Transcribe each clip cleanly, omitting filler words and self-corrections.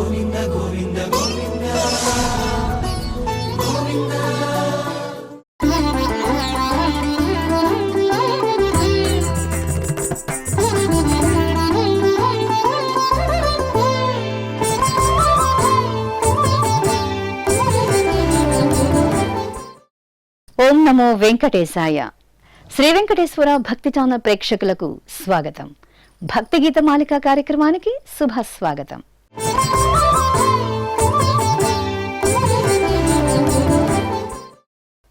గోవింద గోవింద గోవింద గోవింద. ఓం నమో వెంకటేశాయ. శ్రీ వెంకటేశ్వర భక్తి ఛానల్ ప్రేక్షకులకు స్వాగతం. భక్తి గీత మాలిక కార్యక్రమానికి శుభస్వాగతం.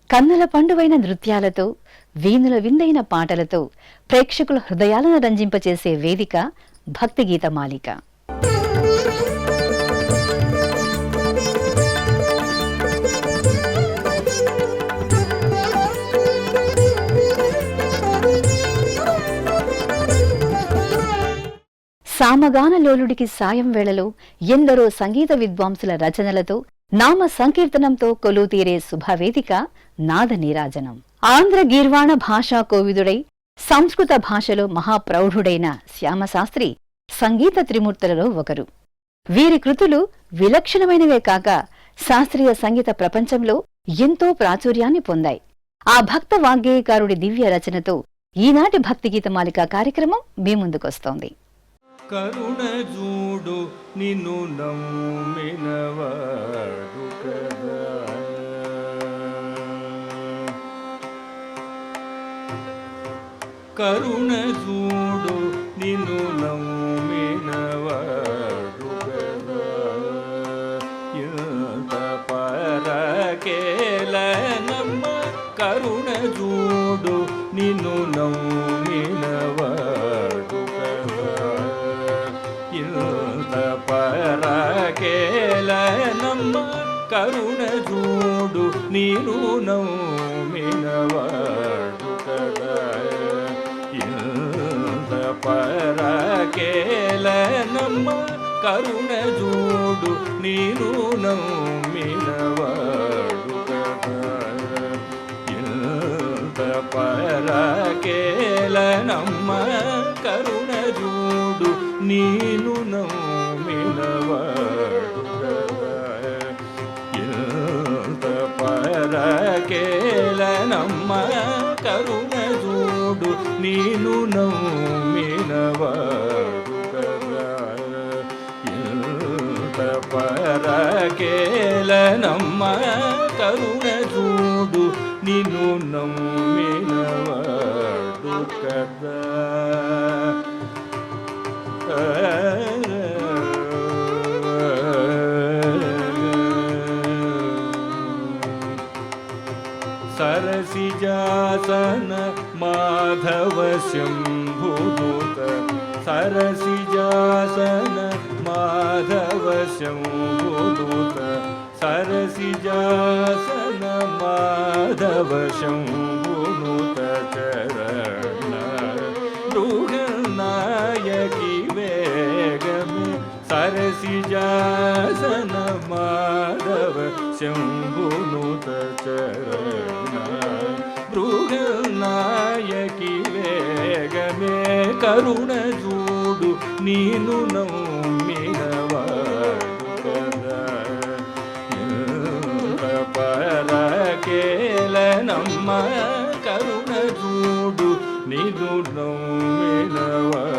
కన్నుల పండువైన నృత్యాలతో, వీణుల విందైన పాటలతో ప్రేక్షకుల హృదయాలను రంజింపచేసే వేదిక భక్తి గీత మాలిక. సామగానలోలుడికి సాయం వేళలో ఎందరో సంగీత విద్వాంసుల రచనలతో, నామ సంకీర్తనంతో కొలువుతీరే శుభవేదిక నాద నీరాజనం. ఆంధ్ర గీర్వాణ భాషా కోవిదుడై సంస్కృత భాషలో మహాప్రౌఢుడైన శ్యామశాస్త్రి సంగీత త్రిమూర్తులలో ఒకరు. వీరి కృతులు విలక్షణమైనవే కాక శాస్త్రీయ సంగీత ప్రపంచంలో ఎంతో ప్రాచుర్యాన్ని పొందాయి. ఆ భక్త వాగ్గేయకారుడి దివ్య రచనతో ఈనాటి భక్తి గీత మాలిక కార్యక్రమం మీ ముందుకొస్తోంది. కరుణ చూడు నిన్ను నమ్మినవాడు కదా, కరుణ చూడు నిన్ను నమ్మినవాడు కదా, ఎంత పరకేలనమ్మ కరుణ చూడు నిన్ను నమ్మినవాడు పరకేలనమ్మ కరుణ చూడు నీరు నమ్మినవాడు కదా, ఇంత పరకేలనమ్మ కరుణ చూడు నీరు నమ్మినవాడు కదా, ఇంత పరకేలనమ్మ కరుణ చూడు నీను నమ్మినవాడు కదా, ఇంత పరకేలనమ్మ కరుణ చూడు నీను నమ్మినవాడు కదా, ఇంత పరకేలనమ్మ కరుణ చూడు నిన్ను నమ్మినవాడు కదా. సరసిజాసన మాధవ శంభుదూత, సరసిజాసన మాధవ శంభుదూత, సరసిజాసన మాధవ శంభుదూత చరణ నాయకి వేగమే, సరసిజాసన మాధవ శంభునుత చరణ నాయకి వేగమే, కరుణ చూడు నీను నమ్మినవాడు కదా, పరకేలనమ్మ కరుణ చూడు నీను నమ్మినవాడు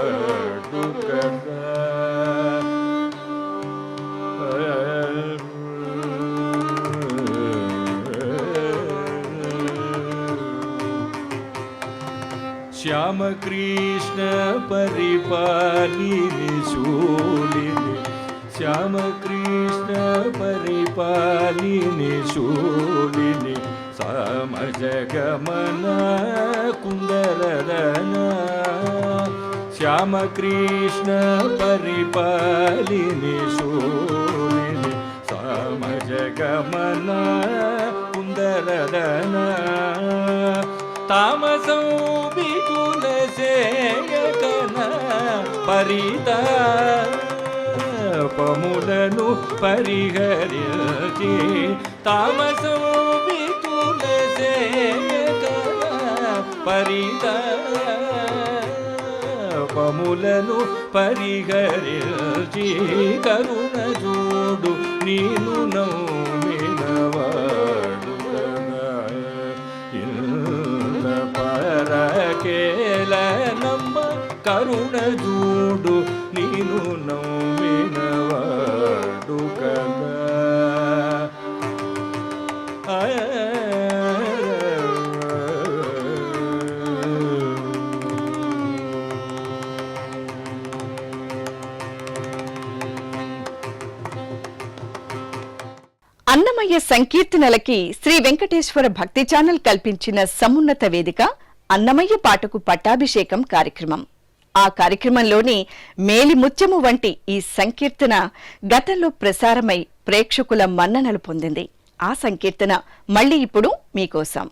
కదా. శ్యామకృష్ణ పరిపాలిని శూలిని, శ్యామకృష్ణ పరిపాలిని శూలిని, సమజగమన కుందరదన, శ్యామకృష్ణ పరిపాలిని శూలిని, సమజగమన కుందరదన, తామసం విపుల సేయకన పరితాపములను పరిహరించి, తామసం విపుల సేయకన పరితాప పాపములను పరిహరించి కరుణ చూడు నీను నమ్మినవాడు ఇల్ల పరకేల నమ్మ కరుణ చూడు నీను నమ్మినవాడు కదా. అన్నమయ్య సంకీర్తనలకి శ్రీ వెంకటేశ్వర భక్తి ఛానల్ కల్పించిన సమున్నత వేదిక అన్నమయ్య పాటకు పట్టాభిషేకం కార్యక్రమం. ఆ కార్యక్రమంలోని మేలి ముత్యము వంటి ఈ సంకీర్తన గతంలో ప్రసారమై ప్రేక్షకుల మన్ననలు పొందింది. ఆ సంకీర్తన మళ్ళీ ఇప్పుడు మీకోసం.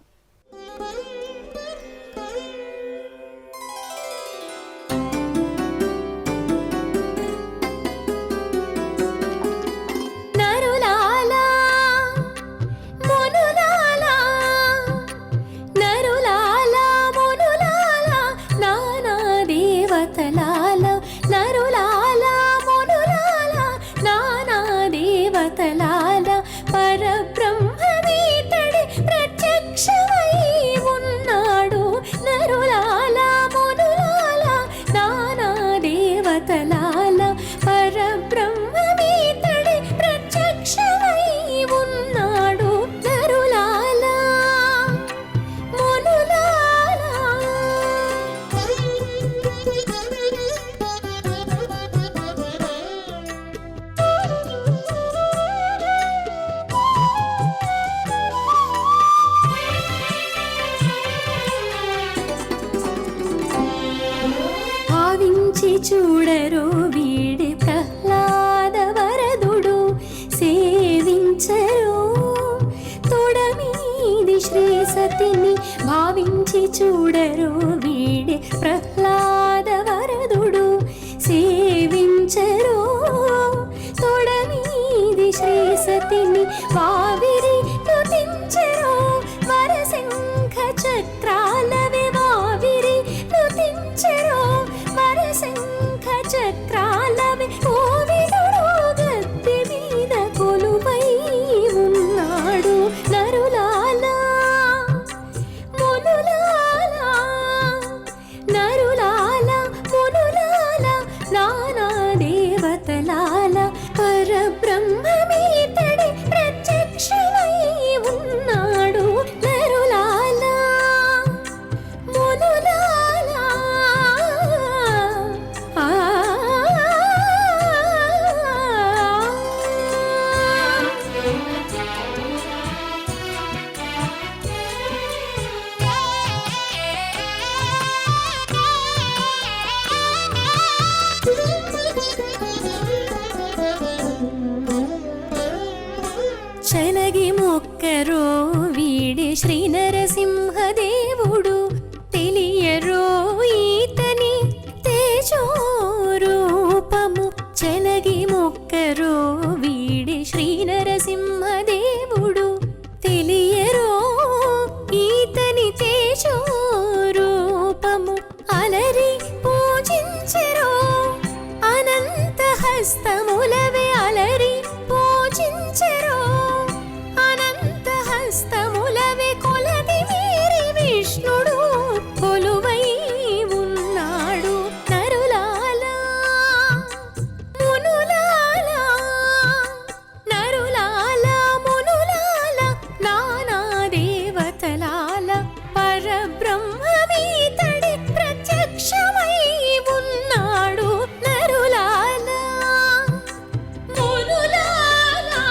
చూడరో వీడి ప్రహ్లాద వరదుడు సేవించరో తొడమీది శ్రీ సతిని భావించి చూడరో వీడి ప్రహ్లాద వరదుడు సేవించరో తొడమీది శ్రీ సతిని వావిరి నుతించరో వరశంఖ చక్రాలవే వావిరి నుతించరో వరశంఖ చక్రాలవే కోవిదుడు గద్దె మీద కొలువై ఉన్నాడు నరులాలా మునులాలా నరులాలా మునులాలా నానా దేవతలాలా పరబ్రహ్మమీతడి ప్రత్యక్షమై ఉన్నాడు నరులాలా మునులాలా. చెనగి మొక్కరో వీడి శ్రీ నరసింహదేవుడు తెలియరో ఈతని తేజోరూపము చెనగి మొక్కరో వీడి శ్రీ నరసింహదేవుడు తెలియరో ఈతని తేజోరూపము అలరి పూజించరో అనంత హస్తములవే అలరి పూజించరో అనంత హస్తములవే కొలది మీరి విష్ణుడు కొలువై ఉన్నాడు నరులాలా మునులాలా నరులాలా మునులాలా నానా దేవతలాల పరబ్రహ్మమీతడి ప్రత్యక్షమై ఉన్నాడు నరులాలా మునులాలా.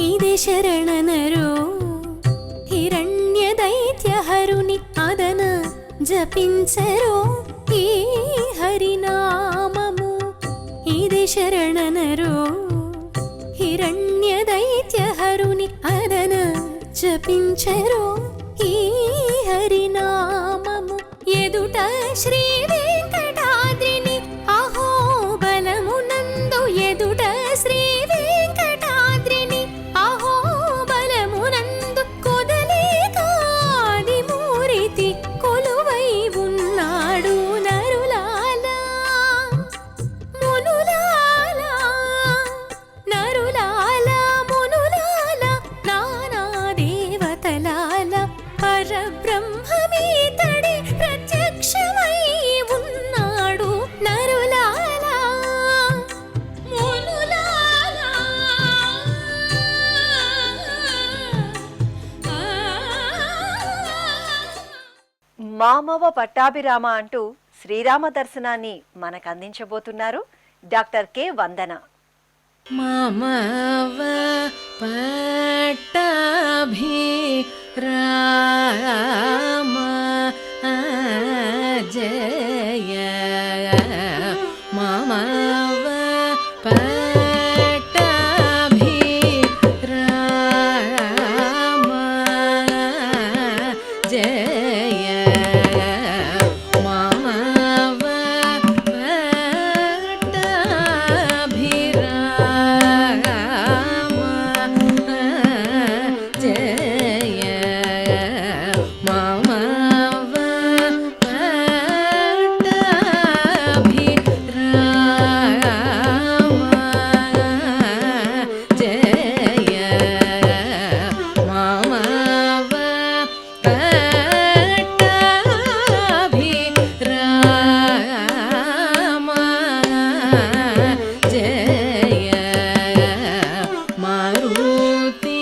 ఇదే శరణనరో హిరణ్య దైత్యహరుని అదన జపించరో ఈ హరినామము ఇదే శరణనరో హిరణ్య దైత్యహరుని అదన జపించరో ఈ హరినామము ఎదుట శ్రీ వెంకటాద్రిని అహో బలమునందు ఎదుట శ్రీ వెంకటాద్రిని అహో బలమునందు కొదలేకాది మూరితి కొలువై ఉన్నాడు నరులాలా మునులాలా నరులాలా మునులాలా నానా దేవతలాల పరబ్రహ్మమీతడే ప్రత్యక్షమై ఉన్నాడు నరులాలా మునులాలా మామవ పట్టాభిరామ అంటూ శ్రీరామ దర్శనాన్ని మనకు అందించబోతున్నారు డాక్టర్ కె వందన. మమవ పట్టాభిరామ జయ మమవ పట్టాభిరామ జయ మమవ పట్టాభిరామ జయ మమవ పట్టాభిరామ జయ మమవ పట్టాభిరామ జయ మారుతి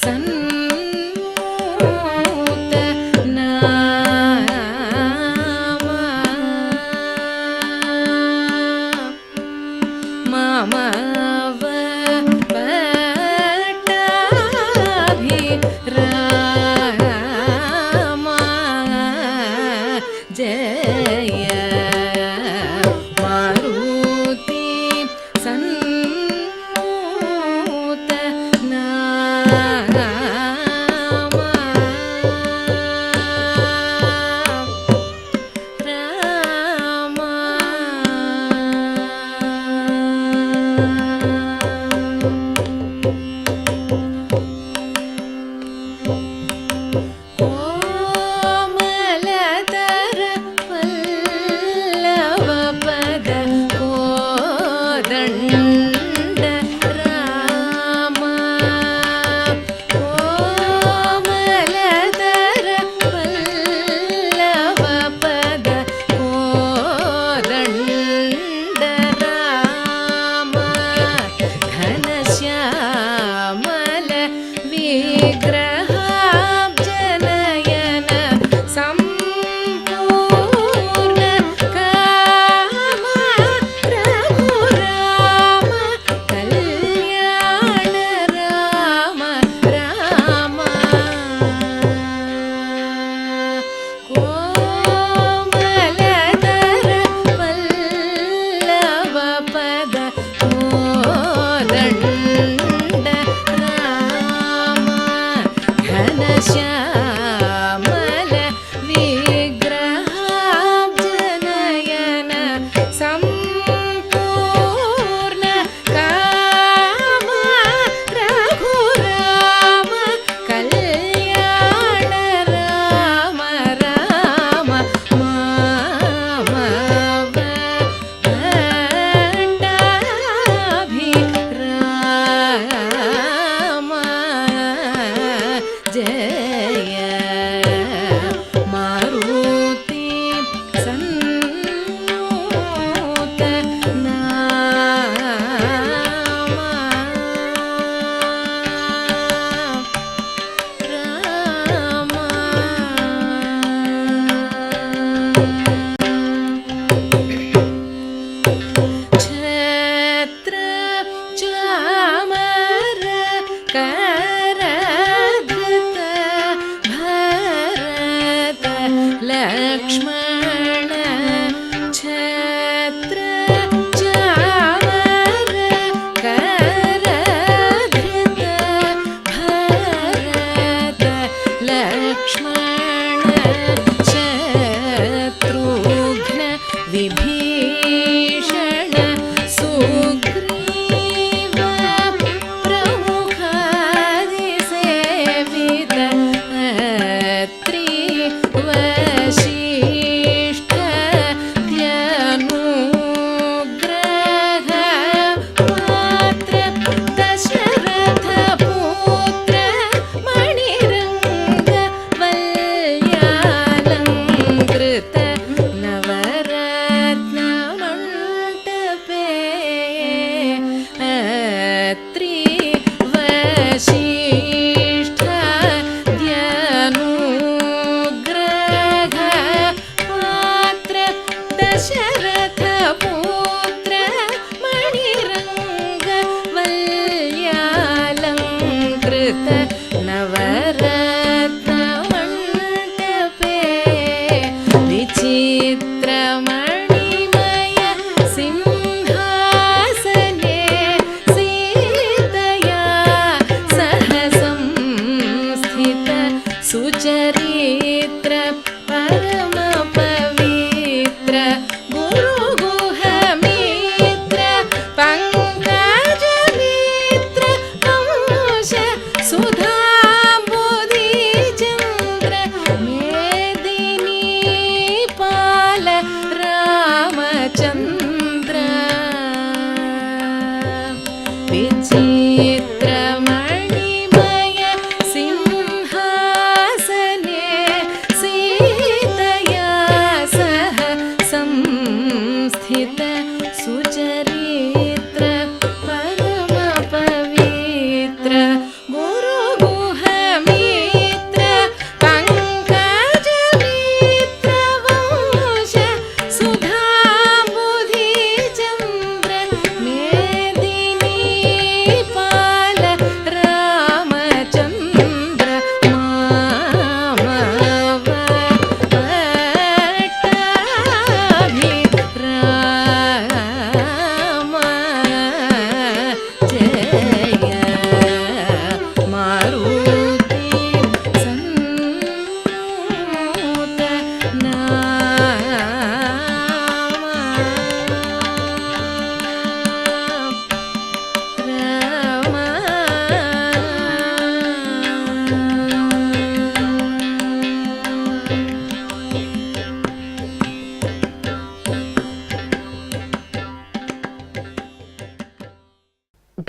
సన్మూత నామ మమవ పట్టాభిరామ జయ మారుతి సన్మూత నామ కోమలతర పల్లవ పద కోదండ రామ కోమలతర పల్లవ పద కోదండ రామ ఘనశ్యామల విగ్రహాబ్జనయన సంపూర్ణ కామ రఘురామ కళ్యాణ రామ రామ కోమలతర పల్లవ పద కోదండ రామ ఘనశ్యామల విగ్రహాబ్జనయన సంపూర్ణ కామ రఘురామ కళ్యాణ రామ రామ మామవ పట్టాభిరామ జయ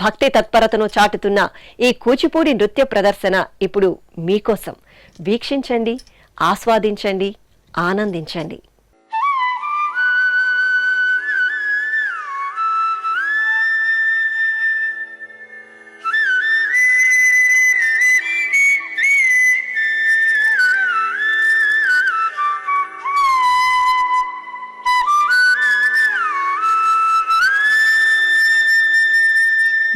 భక్తి తత్పరతను చాటుతున్న ఈ కూచిపూడి నృత్య ప్రదర్శన ఇప్పుడు మీకోసం. వీక్షించండి, ఆస్వాదించండి, ఆనందించండి.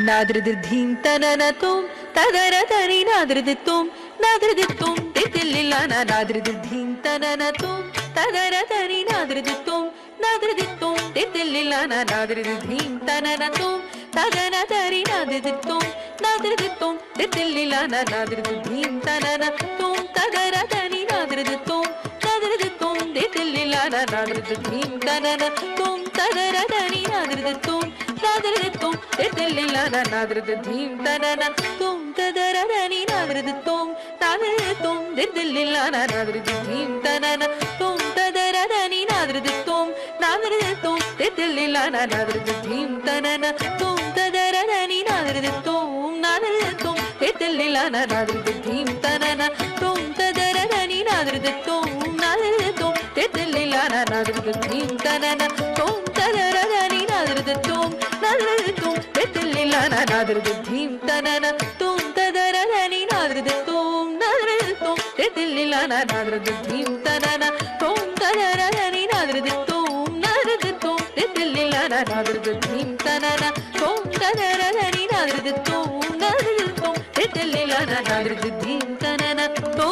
నాద్రిదిం తననతుం తదరతరి నాద్రిదిత్తుం నాద్రిదిత్తుం తితిల్లిలాన నాద్రిదిం తననతుం తదరతరి నాద్రిదిత్తుం నాద్రిదిత్తుం తితిల్లిలాన నాద్రిదిం తననతుం తదనతరి నాద్రిదిత్తుం నాద్రిదిత్తుం తితిల్లిలాన నాద్రిదిం తననతుం తదరతరి నాద్రిదిత్తుం నాద్రిదిత్తుం తితిల్లిలాన నాద్రిదిం తననతుం తదరతరి నాద్రిదిత్తుం నాద్రిదిత్తుం తితిల్లిలాన నాద్రిదిం తననతుం తదరతరి నాద్రిదిత్తుం నాద్రిదిత్తుం తితిల్లిలాన నాద్రిదిం తననతుం తదరతరి నాద్రిదిత్తుం నాద్రిదిత్తుం తితిల్లిలాన నాద్రిదిం తననతుం తదరతరి నాద్రిదిత్తుం నాద్రిదిత్తుం తితిల్లిలాన నాద్రిదిం తననతుం తదరతరి నాద్రిదిత్తుం నాద్రిదిత్తుం తితిల్లిలాన నాద్రిదిం తననతుం తదరతరి నాద్రిదిత్తుం నాద్రిదిత్తుం తితిల్లిలాన నాద్రిదిం తననతుం తదరతరి నాద్రిదిత్తుం నాద్రిదిత్తుం తితిల్లిలాన నాద్రిదిం తననతుం తదరతరి నాద్రిదిత్తుం నాద్రిదిత్తుం తితిల్లిలాన నాద్రిదిం తననతుం తదరతరి నాద్రిదిత్తుం నాద్రిదిత్తుం తితిల్లిలాన నాద్రిదిం తననతుం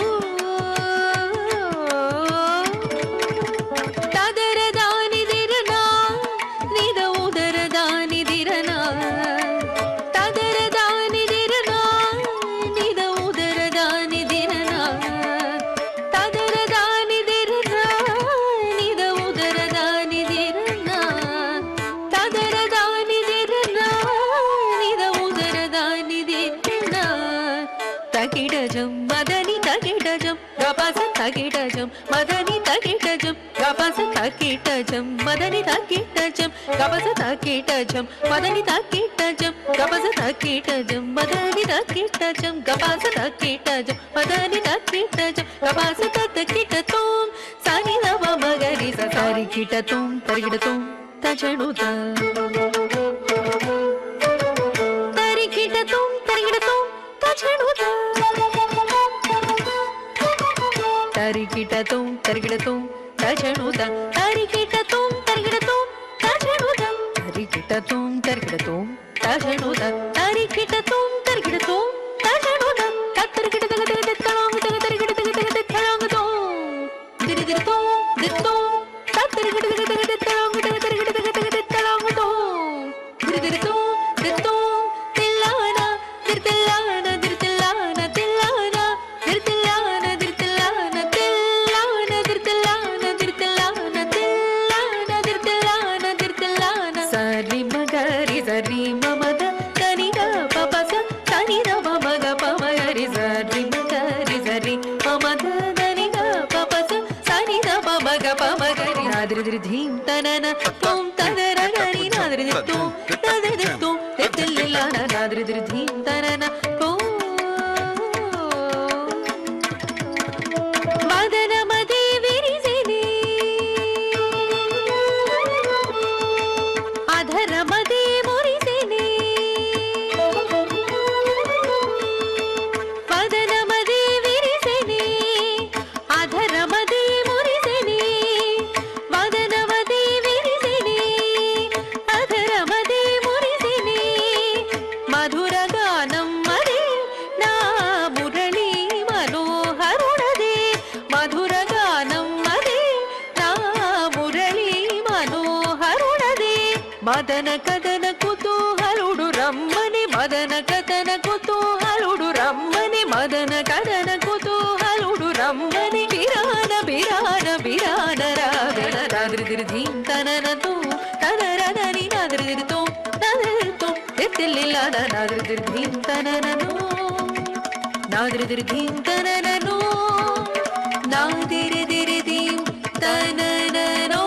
తగిడజం మదని తగిడజం గపస తగిడజం మదని తగిడజం గపస తగిడజం మదని తగిడజం గపస తగిడజం మదని తగిడజం గపస తగిడజం మదని తగిడజం గపస తగిడజం మదని తగిడజం గపస తగిడతం సని నవ మగరి సరి కిటతం తరిగిడతం తజనుత తరిగిడతం తరిగిడతం తజనుత తరిగిడతం తరిగిడతం తజనుత తరిగిడతం తరిగిడతం తజనుత తరిగిడతం తరిగిడతం తజనుత తరిగిడతం తరిగిడతం తజనుత తరిగిడతం తరిగిడతం తరిగిడతం దిరిదిరతం దిత్తం తరిగిడతం తరిగిడతం దిరిదిరతం దిత్తం తిల్లాన తిల్లాన తిల్లాన తిల్లాన తిల్లాన తిల్లాన తిల్లాన తిల్లాన తిల్లాన తిల్లాన తిల్లాన తిల్లాన సరి మగరి సరి మమద తనిగా పపస తనిద మమగ పమగరి సరి మగరి సరి మమద తనిగా పపస సనిద మమగ పమగరి నాద్రిదిం తనన తుం తదరగరి నాద్రిదిత్తుం నాద్రిదిత్తుం తితిల్లిలాన నాద్రిదిం తనన మదన మదే విరిసిని అధర మదే మురిసిని మదన మదే విరిసిని అధర మదే మురిసిని మదన మదే విరిసిని అధర మదే మురిసిని మధుర గానం మదే నా మురళీ మనోహరుణదే మధుర గానం మదే నా మురళీ మనోహరుణదే మదన కదన కుతూహలుడు రమ్మని మదన కదన కుతూహలుడు రమ్మని మదన కదన కుతూహలుడు రమ్మని బిరాన బిరాన బిరాన రాగణ నాద్రిదిం తననతో తదరదని నాద్రిదితో నాద్రిదితో తిల్లిలాన నాద్రిదిం తననను నాద్రిదిం తననను నాదిరిదిం తననను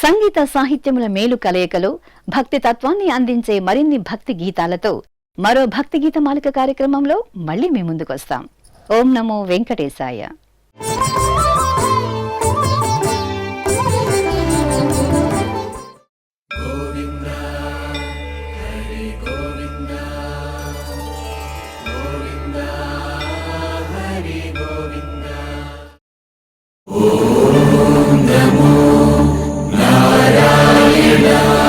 సంగీత సాహిత్యముల మేలు కలయికలో భక్తి తత్వాన్ని అందించే మరిన్ని భక్తి గీతాలతో మరో భక్తి గీతమాలిక కార్యక్రమంలో మళ్ళీ మీ ముందుకొస్తాం. ఓం నమో వెంకటేశాయ. నారాయణాయ